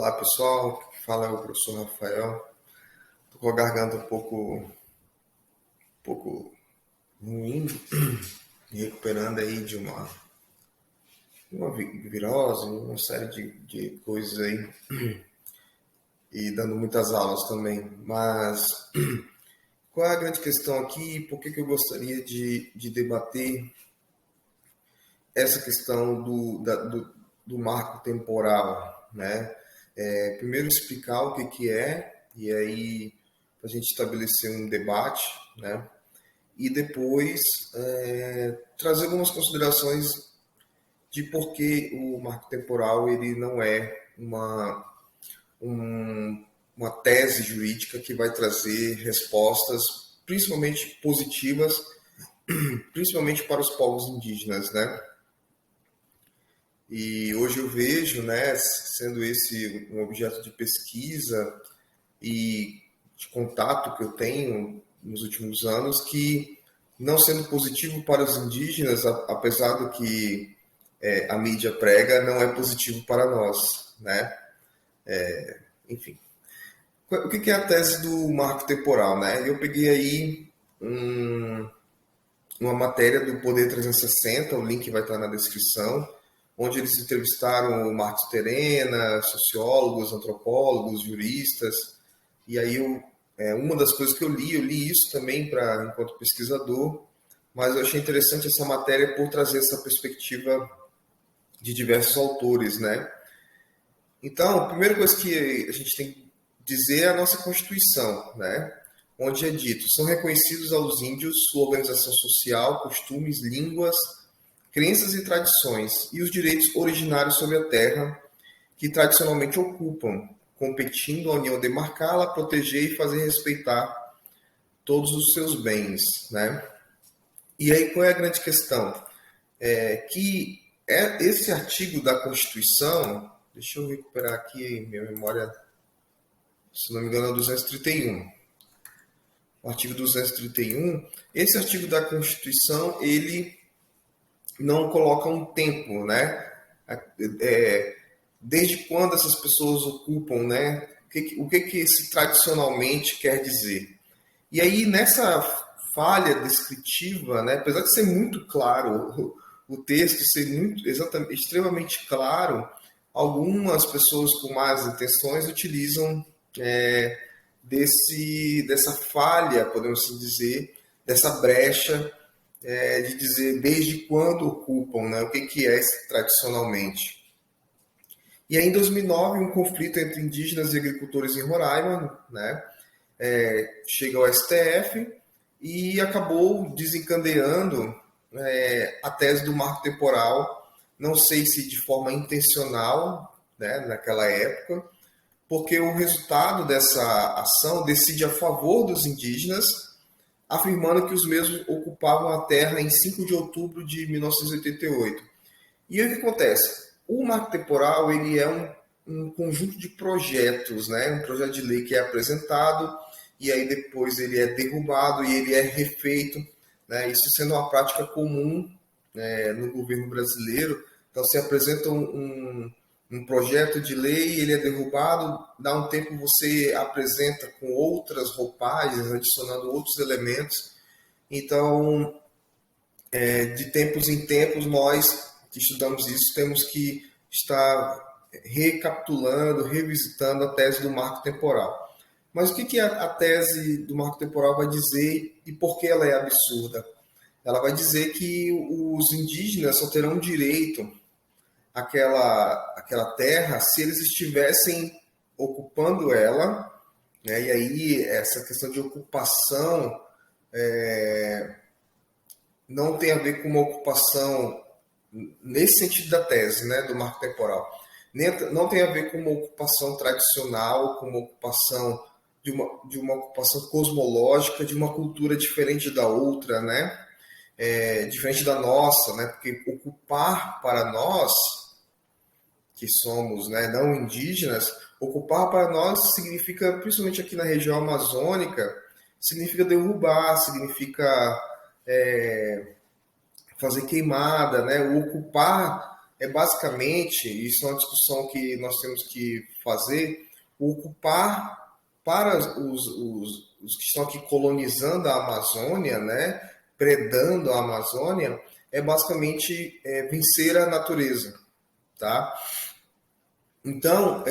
Olá pessoal, fala é o professor Rafael. Estou com a garganta um pouco ruim, me recuperando aí de uma virose, uma série de coisas aí, e dando muitas aulas também. Mas qual é a grande questão aqui? Por que eu gostaria de debater essa questão do marco temporal, né? Primeiro explicar o que é, e aí a gente estabelecer um debate, né? E depois trazer algumas considerações de por que o marco temporal ele não é uma tese jurídica que vai trazer respostas principalmente positivas, principalmente para os povos indígenas, né? E hoje eu vejo, né, sendo esse um objeto de pesquisa e de contato que eu tenho nos últimos anos, que não sendo positivo para os indígenas, apesar do que a mídia prega, não é positivo para nós, né? Enfim, o que é a tese do marco temporal, né? Eu peguei aí uma matéria do Poder 360, o link vai estar na descrição, onde eles entrevistaram o Marcos Terena, sociólogos, antropólogos, juristas, e aí uma das coisas que eu li isso também enquanto pesquisador, mas eu achei interessante essa matéria por trazer essa perspectiva de diversos autores, né? Então, a primeira coisa que a gente tem que dizer é a nossa Constituição, né? Onde é dito, são reconhecidos aos índios sua organização social, costumes, línguas, crenças e tradições, e os direitos originários sobre a terra que tradicionalmente ocupam, competindo a União demarcá-la, proteger e fazer respeitar todos os seus bens, né? E aí qual é a grande questão? Esse artigo da Constituição, deixa eu recuperar aqui minha memória, se não me engano é o 231. O artigo 231, esse artigo da Constituição, ele não coloca um tempo, né? Desde quando essas pessoas ocupam, né? O que esse tradicionalmente quer dizer? E aí, nessa falha descritiva, né, apesar de ser muito claro, o texto ser exatamente, extremamente claro, algumas pessoas com más intenções utilizam dessa falha, podemos assim dizer, dessa brecha de dizer desde quando ocupam, né, o que é tradicionalmente. E aí, em 2009, um conflito entre indígenas e agricultores em Roraima, né, chega ao STF e acabou desencadeando a tese do marco temporal, não sei se de forma intencional, né, naquela época, porque o resultado dessa ação decide a favor dos indígenas, afirmando que os mesmos ocupavam a terra em 5 de outubro de 1988. E aí o que acontece? O marco temporal ele é um conjunto de projetos, né? Um projeto de lei que é apresentado e aí depois ele é derrubado e ele é refeito, né? Isso sendo uma prática comum no governo brasileiro. Então, se apresenta um projeto de lei, ele é derrubado, dá um tempo você apresenta com outras roupagens, adicionando outros elementos. Então, de tempos em tempos, nós que estudamos isso, temos que estar recapitulando, revisitando a tese do marco temporal. Mas o que a tese do marco temporal vai dizer e por que ela é absurda? Ela vai dizer que os indígenas só terão direito àquela terra se eles estivessem ocupando ela, né? E aí essa questão de ocupação não tem a ver com uma ocupação nesse sentido da tese, né, do marco temporal. Não tem a ver com uma ocupação tradicional, com uma ocupação de uma ocupação cosmológica, de uma cultura diferente da outra, né? Diferente da nossa, né? Porque ocupar para nós, que somos, né, não indígenas, ocupar para nós significa, principalmente aqui na região amazônica, significa derrubar, significa fazer queimada, né? O ocupar é basicamente, isso é uma discussão que nós temos que fazer, ocupar para os que estão aqui colonizando a Amazônia, né, predando a Amazônia, é basicamente vencer a natureza, tá? Então,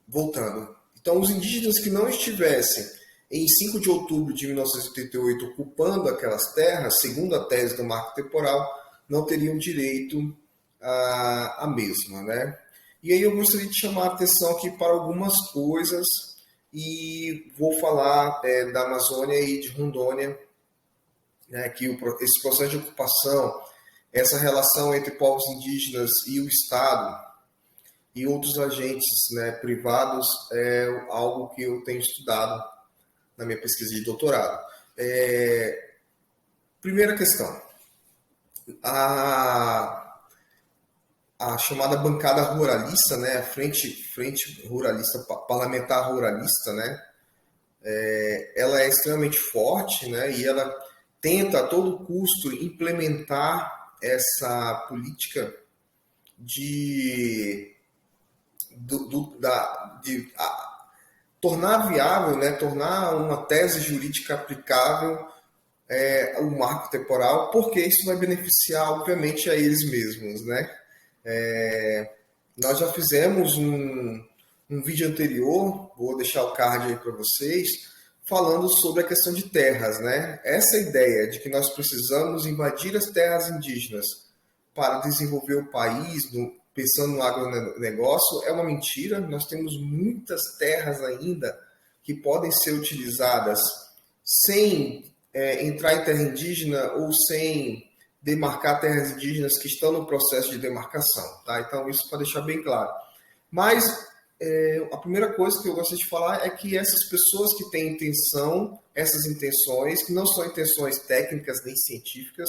voltando. Então, os indígenas que não estivessem em 5 de outubro de 1988 ocupando aquelas terras, segundo a tese do marco temporal, não teriam direito à mesma, né? E aí eu gostaria de chamar a atenção aqui para algumas coisas e vou falar da Amazônia e de Rondônia, né, que esse processo de ocupação, essa relação entre povos indígenas e o Estado e outros agentes, né, privados é algo que eu tenho estudado na minha pesquisa de doutorado. Primeira questão, a chamada bancada ruralista, né, a frente ruralista, parlamentar ruralista, né, ela é extremamente forte, né, e ela tenta a todo custo implementar essa política de tornar viável, né, tornar uma tese jurídica aplicável o marco temporal, porque isso vai beneficiar, obviamente, a eles mesmos, né? Nós já fizemos um vídeo anterior, vou deixar o card aí para vocês, falando sobre a questão de terras, né? Essa ideia de que nós precisamos invadir as terras indígenas para desenvolver o país, pensando no agronegócio, é uma mentira. Nós temos muitas terras ainda que podem ser utilizadas sem entrar em terra indígena ou sem demarcar terras indígenas que estão no processo de demarcação, tá? Então, isso para deixar bem claro. Mas a primeira coisa que eu gostaria de falar é que essas pessoas que têm essas intenções, que não são intenções técnicas nem científicas,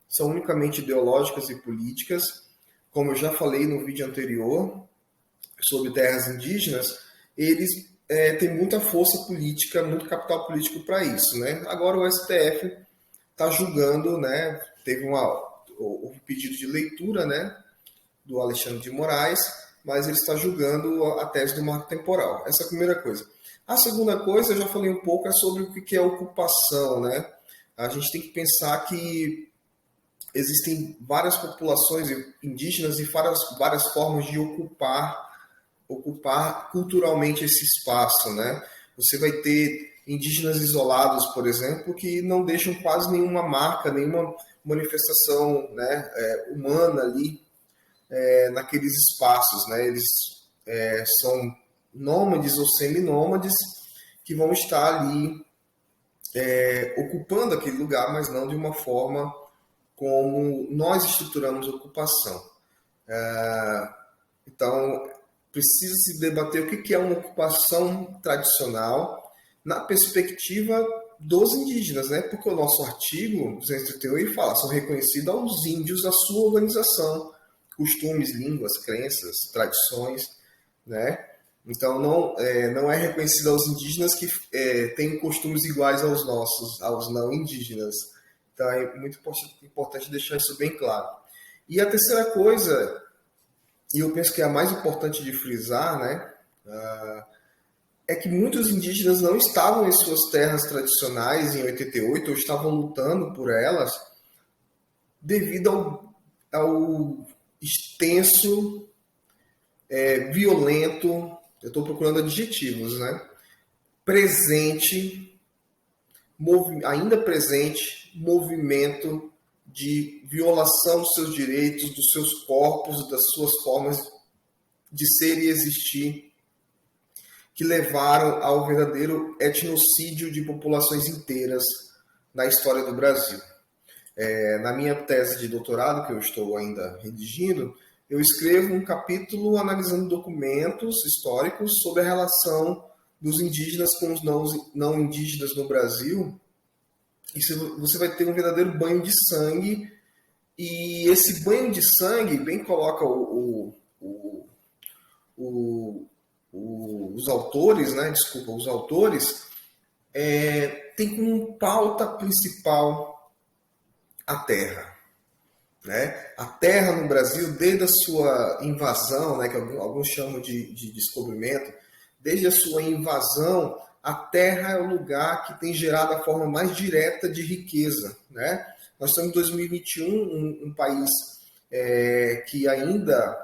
são unicamente ideológicas e políticas, como eu já falei no vídeo anterior sobre terras indígenas, eles têm muita força política, muito capital político para isso, né? Agora o STF está julgando, né? Teve um pedido de leitura, né, do Alexandre de Moraes, mas ele está julgando a tese do marco temporal. Essa é a primeira coisa. A segunda coisa, eu já falei um pouco, é sobre o que é ocupação, né? A gente tem que pensar que existem várias populações indígenas e várias formas de ocupar culturalmente esse espaço, né? Você vai ter indígenas isolados, por exemplo, que não deixam quase nenhuma marca, nenhuma manifestação, né, humana ali naqueles espaços, né? Eles são nômades ou seminômades que vão estar ali ocupando aquele lugar, mas não de uma forma como nós estruturamos a ocupação. Então, precisa se debater o que é uma ocupação tradicional na perspectiva dos indígenas, né? Porque o nosso artigo 238 fala, são reconhecidos aos índios a sua organização, costumes, línguas, crenças, tradições, né? Então, não é reconhecido aos indígenas que têm costumes iguais aos nossos, aos não indígenas. Então, é muito importante deixar isso bem claro. E a terceira coisa, e eu penso que é a mais importante de frisar, né, é que muitos indígenas não estavam em suas terras tradicionais em 88, ou estavam lutando por elas, devido ao extenso, violento, eu estou procurando adjetivos, né, ainda presente, movimento de violação dos seus direitos, dos seus corpos, das suas formas de ser e existir, que levaram ao verdadeiro etnocídio de populações inteiras na história do Brasil. Na minha tese de doutorado, que eu estou ainda redigindo, eu escrevo um capítulo analisando documentos históricos sobre a relação dos indígenas com os não indígenas no Brasil. E você vai ter um verdadeiro banho de sangue, e esse banho de sangue bem coloca os autores, né? Desculpa, os autores tem como pauta principal a terra. né? A terra no Brasil, desde a sua invasão, né, que alguns chamam de descobrimento, desde a sua invasão, a terra é o lugar que tem gerado a forma mais direta de riqueza, né? Nós estamos em 2021, um país que ainda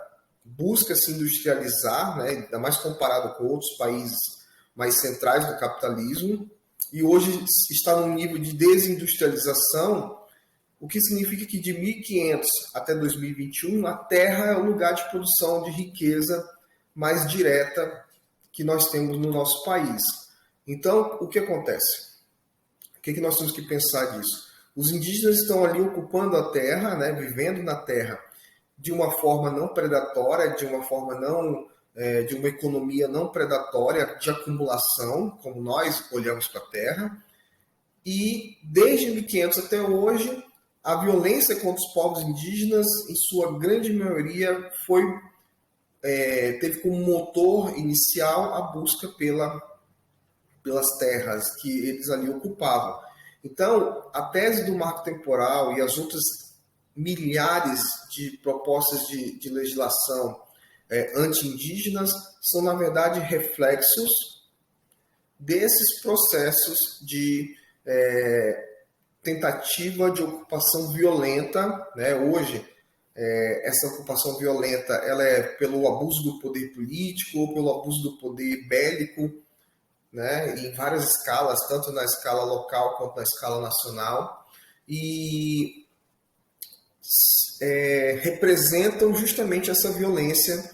busca se industrializar, né? Ainda mais comparado com outros países mais centrais do capitalismo, e hoje está num nível de desindustrialização, o que significa que de 1500 até 2021, a terra é o lugar de produção de riqueza mais direta que nós temos no nosso país. Então, o que acontece? O que nós temos que pensar disso? Os indígenas estão ali ocupando a terra, né, vivendo na terra de uma forma não predatória, de uma forma não de uma economia não predatória de acumulação, como nós olhamos para a terra. E desde 1500 até hoje, a violência contra os povos indígenas, em sua grande maioria, teve como motor inicial a busca pelas terras que eles ali ocupavam. Então, a tese do marco temporal e as outras milhares de propostas de legislação anti-indígenas são, na verdade, reflexos desses processos de tentativa de ocupação violenta, né? Hoje, essa ocupação violenta ela é pelo abuso do poder político ou pelo abuso do poder bélico, né? Em várias escalas, tanto na escala local quanto na escala nacional, e representam justamente essa violência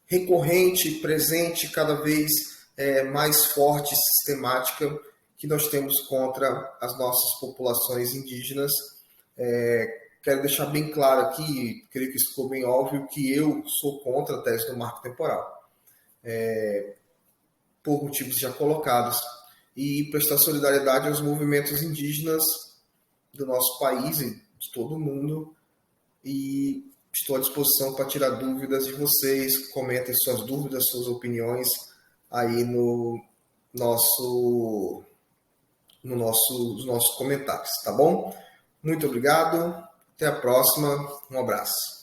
recorrente, presente, cada vez mais forte e sistemática que nós temos contra as nossas populações indígenas. Quero deixar bem claro aqui, creio que isso ficou bem óbvio, que eu sou contra a tese do marco temporal, por motivos já colocados, e prestar solidariedade aos movimentos indígenas do nosso país e de todo o mundo, e estou à disposição para tirar dúvidas de vocês. Comentem suas dúvidas, suas opiniões aí nos nossos comentários, tá bom? Muito obrigado, até a próxima, um abraço.